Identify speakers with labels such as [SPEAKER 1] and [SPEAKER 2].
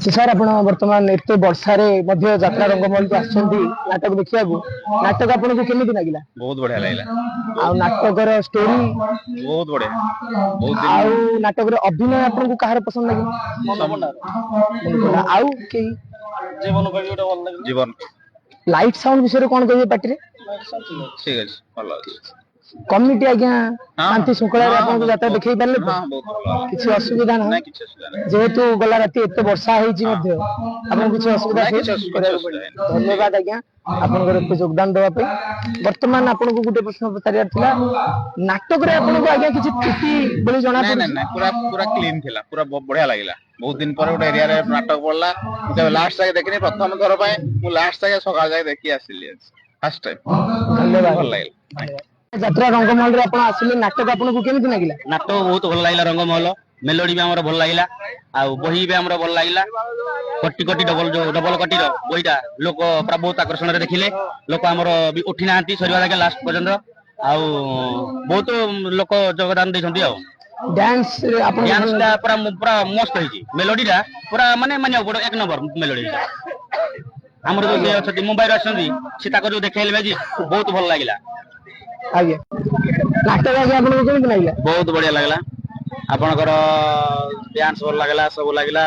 [SPEAKER 1] Sir आप बर्तमान एत वर्षा जात्रा रंगमहल को आसछंती नाटक देखिया नाटक आपन को केमिति लागिला?
[SPEAKER 2] बहुत बढ़िया लागला।
[SPEAKER 1] आ नाटक स्टोरी
[SPEAKER 2] बहुत बढ़िया। बहुत
[SPEAKER 1] आ
[SPEAKER 2] दिन
[SPEAKER 1] नाटक अभिनय आपन को कहार पसंद लागिला? आउ के
[SPEAKER 2] जीवन कवि गोटे भल लागला। जीवन
[SPEAKER 1] लाइट साउंड विषय कोन कहिए पार्टी रे?
[SPEAKER 2] ठीक अछि भल अछि।
[SPEAKER 1] कमिटी आज्ञा
[SPEAKER 2] हाँ
[SPEAKER 1] शांति श्रृंखला रे आपन को जात्रा
[SPEAKER 2] बहुत
[SPEAKER 1] देखै पारले
[SPEAKER 2] हाँ बहुत भल
[SPEAKER 1] किछि असुविधा ना?
[SPEAKER 2] नहीं किछि असुविधा नहीं।
[SPEAKER 1] जेहेतु गला राती एते वर्षा होईची मध्ये आपन किछि असुविधा
[SPEAKER 2] नहीं
[SPEAKER 1] फेस
[SPEAKER 2] किछि असुविधा
[SPEAKER 1] କରିବାକୁ पड़े? धन्यवाद आज्ञा आपनकर एते योगदान देवा पे। वर्तमान आपन को गुटे प्रश्न पचारियार थिला नाटक रे आपन को आज्ञा किछि त्रुटि बोली जणा
[SPEAKER 2] नहीं नहीं
[SPEAKER 1] पड़ुची?
[SPEAKER 2] नहीं पूरा पूरा क्लीन थिला पूरा बढ़िया लागला। बहुत दिन पर गोटे एरिया रे नाटक पड़ला जब लास्ट जाके देखिनी प्रथम थर पय मु लास्ट जाके सकाळ जाके देखि आसिली फर्स्ट टाइम।
[SPEAKER 1] धन्यवाद
[SPEAKER 2] भल लागला।
[SPEAKER 1] जात्रा रंगमहल रे आपण आसिले नाटक आपन को केमिति लागिला?
[SPEAKER 3] नाटक बहुत भल लागला रंगमहल मेलोडी भी हमर भल लागला आ बही भी हमर भल लागला कटी कटी डबल कटी रो बहीटा लोक पूरा बहुत आकर्षण रे देखिले लोक हमर भी उठी नांती सरीवा लागे लास्ट पर्यंत आ बहुत लोक योगदान दैछंती आ
[SPEAKER 1] डांस आपन
[SPEAKER 3] डांस टा पूरा पूरा मस्त होईची मेलोडी टा पूरा माने बड़ एक नंबर मेलोडी टा हमर जो से अछि मुंबई रे आछंती से ताको जो देखेले बाजी बहुत भल लागला।
[SPEAKER 1] आगे नाटक आगे आपन को केमिति लागिला?
[SPEAKER 3] बहुत बढ़िया लागला आपनकर डांस भल लागला सब लागला